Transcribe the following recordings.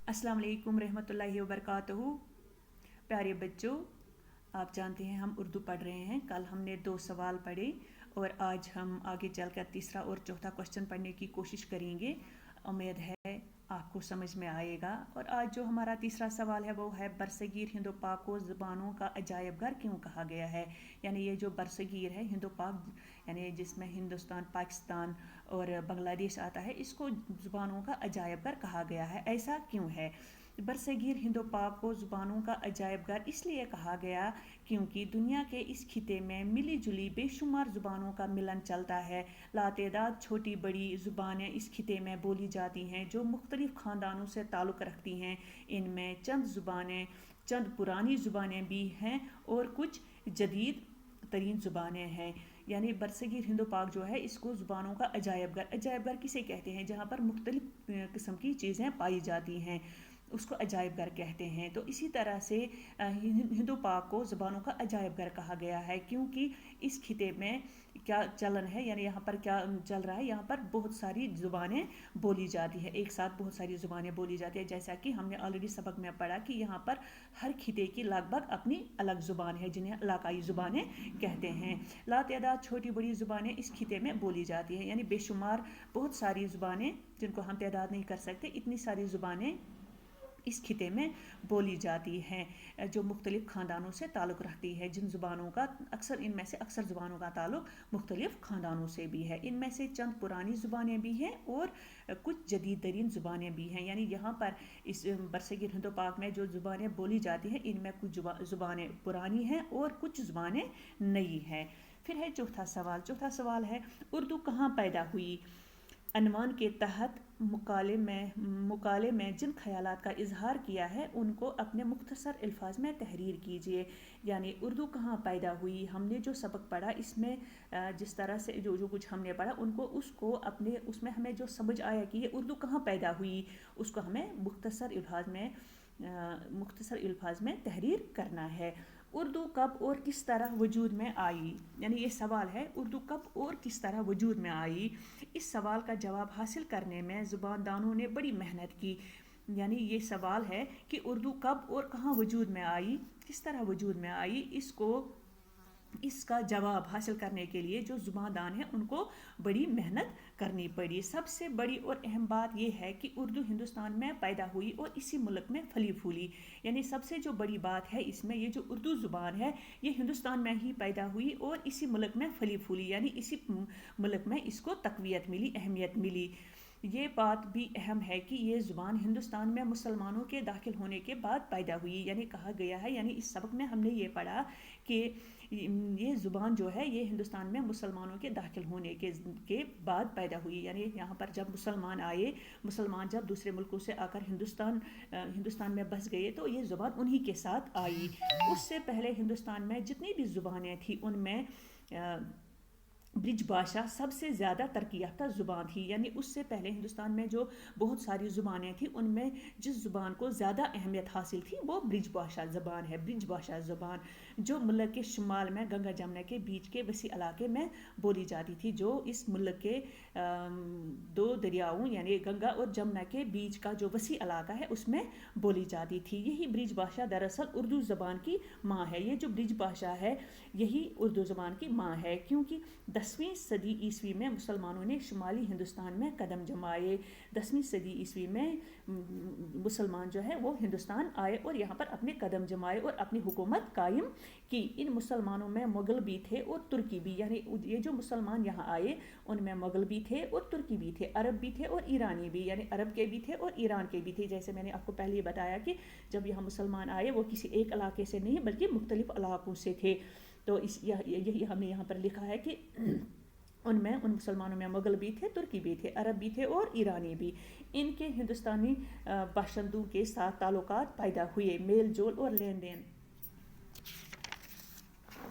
अस्सलाम वालेकुम रहमतुल्लाहि व बरकातहू। प्यारे बच्चों, आप जानते हैं हम उर्दू पढ़ रहे हैं। कल हमने 2 सवाल पढ़े और आज हम आगे चलकर तीसरा और चौथा क्वेश्चन पढ़ने की कोशिश करेंगे। उम्मीद है आपको समझ में आएगा। और आज जो हमारा तीसरा सवाल है वो है, बरसगीर हिंदो पाक को ज़ुबानों का अजायब घर क्यों कहा गया है। यानी ये जो बरसगीर है हिंदो पाक, यानी जिसमें हिंदुस्तान, पाकिस्तान और बांग्लादेश आता है, इसको ज़ुबानों का अजायब घर कहा गया है। ऐसा क्यों है। बरसगीर हिंदो पाक को ज़ुबानों का अजायब घर इसलिए कहा गया क्योंकि दुनिया के इस खिते में मिली जुली बेशुमार ज़ुबानों का मिलन चलता है। लातेदाद छोटी बड़ी ज़ुबानें इस खिते में बोली जाती हैं जो मुख्तलिफ़ ख़ानदानों से ताल्लुक़ रखती हैं। इनमें चंद पुरानी ज़ुबानें भी हैं और कुछ जदीद तरीन ज़ुबानें हैं। यानी बरसगीर हिंदो पाक जो है, इसको ज़ुबानों का अजायब घर किसे कहते हैं, जहाँ पर मुख्तलिफ़ किस्म की चीज़ें पाई जाती हैं, उसको अजायब घर कहते हैं। तो इसी तरह से हिंदू पाक को ज़ुबानों का अजायब घर कहा गया है क्योंकि इस खिते में क्या चलन है, यानी यहाँ पर क्या चल रहा है। यहाँ पर बहुत सारी ज़ुबानें बोली जाती है, एक साथ बहुत सारी ज़ुबानें बोली जाती है। जैसा कि हमने ऑलरेडी सबक में पढ़ा कि यहाँ पर हर खिते की लगभग अपनी अलग ज़ुबान है जिन्हें इलाकाई ज़ुबानें कहते हैं। लातेदाद छोटी बड़ी ज़ुबानें इस खिते में बोली जाती हैं, यानी बेशुमार बहुत सारी ज़ुबानें जिनको हम तादाद नहीं कर सकते, इतनी सारी ज़ुबानें इस खिते में बोली जाती हैं जो मुख्तलिफ़ ख़ानदानों से ताल्लुक़ रखती है। जिन ज़ुबानों का इनमें से अक्सर ज़ुबानों का ताल्लुक़ मुख्तलिफ़ ख़ानदानों से भी है। इनमें से चंद पुरानी ज़ुबानें भी हैं और कुछ जदीद तरीन ज़ुबानें भी हैं। यानी यहाँ पर इस बरसगीर हिंदो पाक में जो ज़ुबानें बोली जाती हैं, इनमें कुछ ज़ुबानें पुरानी हैं और कुछ ज़ुबानें नई हैं। फिर है चौथा सवाल है, उर्दू कहाँ पैदा हुई। अनवान के तहत मुकाले में जिन ख़यालात का इजहार किया है उनको अपने मुख्तसर अल्फाज में तहरीर कीजिए। यानी उर्दू कहाँ पैदा हुई, हमने जो सबक पढ़ा इसमें जिस तरह से जो कुछ हमने पढ़ा उसको अपने उसमें हमें जो समझ आया कि ये उर्दू कहाँ पैदा हुई, उसको हमें मुख्तसर अल्फाज में तहरीर करना है। उर्दू कब और किस तरह वजूद में आई, यानी ये सवाल है, उर्दू कब और किस तरह वजूद में आई। इस सवाल का जवाब हासिल करने में ज़ुबानदानों ने बड़ी मेहनत की। यानी ये सवाल है कि उर्दू कब और कहाँ वजूद में आई, किस तरह वजूद में आई, इसका जवाब हासिल करने के लिए जो ज़ुबानदान हैं उनको बड़ी मेहनत करनी पड़ी। सबसे बड़ी और अहम बात यह है कि उर्दू हिंदुस्तान में पैदा हुई और इसी मुल्क में फली फूली। यानी सबसे जो बड़ी बात है इसमें, ये जो उर्दू ज़ुबान है ये हिंदुस्तान में ही पैदा हुई और इसी मुल्क में फली फूली, यानी इसी मुल्क में इसको तक़वियत मिली, अहमियत मिली। ये बात भी अहम है कि ये ज़ुबान हिंदुस्तान में मुसलमानों के दाखिल होने के बाद पैदा हुई। यानी कहा गया है, यानी इस सबक में हमने ये पढ़ा कि ये ज़ुबान जो है ये हिंदुस्तान में मुसलमानों के दाखिल होने के बाद पैदा हुई। यानी यहाँ पर जब मुसलमान जब दूसरे मुल्कों से आकर हिंदुस्तान में बस गए तो ये ज़ुबान उन्हीं के साथ आई। उससे पहले हिंदुस्तान में जितनी भी ज़ुबानें थी उनमें ब्रिज भाषा सबसे ज़्यादा तरक्की याफ्ता ज़ुबान थी। यानी उससे पहले हिंदुस्तान में जो बहुत सारी ज़ुबानें थी उनमें जिस ज़ुबान को ज़्यादा अहमियत हासिल थी वो ब्रिज भाषा ज़ुबान है। ब्रिज भाषा ज़ुबान जो मुल्क के शुमाल में गंगा जमुना के बीच के वसी इलाके में बोली जाती थी, जो इस मुल्क के 2 दरियाओं यानी गंगा और जमुना के बीच का जो वसी इलाका है उसमें बोली जाती थी। यही ब्रिज भाषा दरअसल उर्दू ज़ुबान की माँ है। ये जो ब्रिज भाषा है यही उर्दू ज़ुबान की माँ है क्योंकि 10वीं सदी ईस्वी में मुसलमानों ने शुमाली हिंदुस्तान में कदम जमाए। 10वीं सदी ईस्वी में मुसलमान जो है वो हिंदुस्तान आए और यहाँ पर अपने कदम जमाए और अपनी हुकूमत कायम की। इन मुसलमानों में मुग़ल भी थे और तुर्की भी, यानी ये जो मुसलमान यहाँ आए उनमें मुग़ल भी थे और तुर्की भी थे, अरब भी थे और ईरानी भी, यानी अरब के भी थे और ईरान के भी थे। जैसे मैंने आपको पहले बताया कि जब यहाँ मुसलमान आए वो किसी एक इलाके से नहीं बल्कि मुख्तलिफ इलाकों से थे। तो यही हमने यहाँ पर लिखा है कि उन मुसलमानों में मुग़ल भी थे, तुर्की भी थे, अरब भी थे और ईरानी भी। इनके हिंदुस्तानी बाशिंदों के साथ ताल्लुकात पैदा हुए, मेल जोल और लेन देन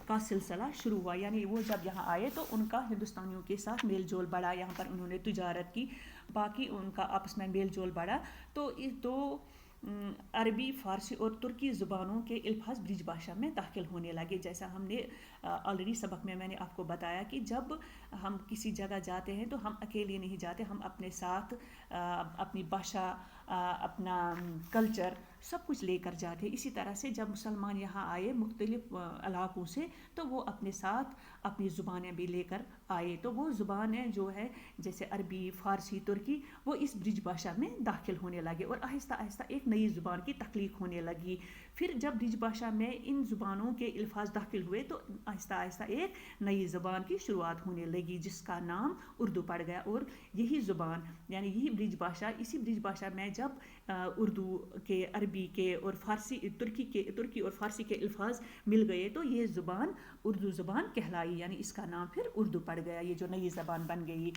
का सिलसिला शुरू हुआ। यानी वो जब यहाँ आए तो उनका हिंदुस्तानियों के साथ मेल जोल बढ़ा, यहाँ पर उन्होंने तिजारत की, बाकी उनका आपस में मेल जोल बढ़ा। तो इस 2 अरबी, फ़ारसी और तुर्की ज़ुबानों के अल्फाज ब्रिज भाषा में दाखिल होने लगे। जैसा हमने ऑलरेडी सबक में मैंने आपको बताया कि जब हम किसी जगह जाते हैं तो हम अकेले नहीं जाते, हम अपने साथ अपनी भाषा, اپنا کلچر سب کچھ لے کر جاتے. اسی طرح سے جب مسلمان یہاں آئے مختلف علاقوں سے تو وہ اپنے ساتھ اپنی زبانیں بھی لے کر آئے. تو وہ زبانیں جو ہے جیسے عربی، فارسی، ترکی وہ اس برج بھاشا میں داخل ہونے لگے اور آہستہ آہستہ ایک نئی زبان کی تخلیق ہونے لگی. پھر جب برج بھاشا میں ان زبانوں کے الفاظ داخل ہوئے تو آہستہ آہستہ ایک نئی زبان کی شروعات ہونے لگی جس کا نام اردو پڑ گیا. اور یہی زبان یعنی یہی برج بھاشا، اسی برج بھاشا میں جب اردو کے، عربی کے اور فارسی، ترکی اور فارسی کے الفاظ مل گئے تو یہ زبان اردو زبان کہلائی. یعنی اس کا نام پھر اردو پڑ گیا، یہ جو نئی زبان بن گئی.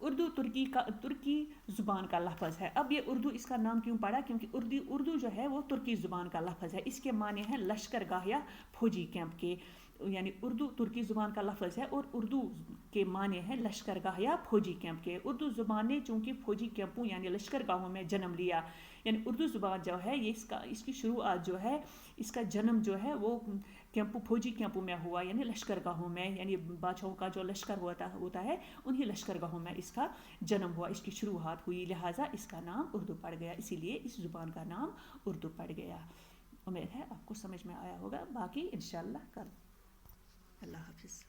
اردو ترکی زبان کا لفظ ہے. اب یہ اردو اس کا نام کیوں پڑا؟ کیونکہ اردو جو ہے وہ ترکی زبان کا لفظ ہے. اس کے معنی ہیں لشکر گاہ یا فوجی کیمپ کے. یعنی اردو ترکی زبان کا لفظ ہے اور اردو کے معنی ہیں لشکر گاہ یا فوجی کیمپ کے. اردو زبان نے چونکہ فوجی کیمپوں یعنی لشکر گاہوں میں جنم لیا. یعنی اردو زبان جو ہے یہ اس کی شروعات جو ہے، اس کا جنم جو ہے وہ فوجی کیمپوں میں ہوا، یعنی لشکر گاہوں میں. یعنی بادشاہوں کا جو لشکر ہوتا ہے انہی لشکر گاہوں میں اس کا جنم ہوا، اس کی شروعات ہوئی. لہٰذا اس کا نام اردو پڑ گیا، اسی لیے اس زبان کا نام اردو پڑ گیا. امید ہے آپ کو سمجھ میں آیا ہوگا. باقی انشاءاللہ کل. اللہ حافظ.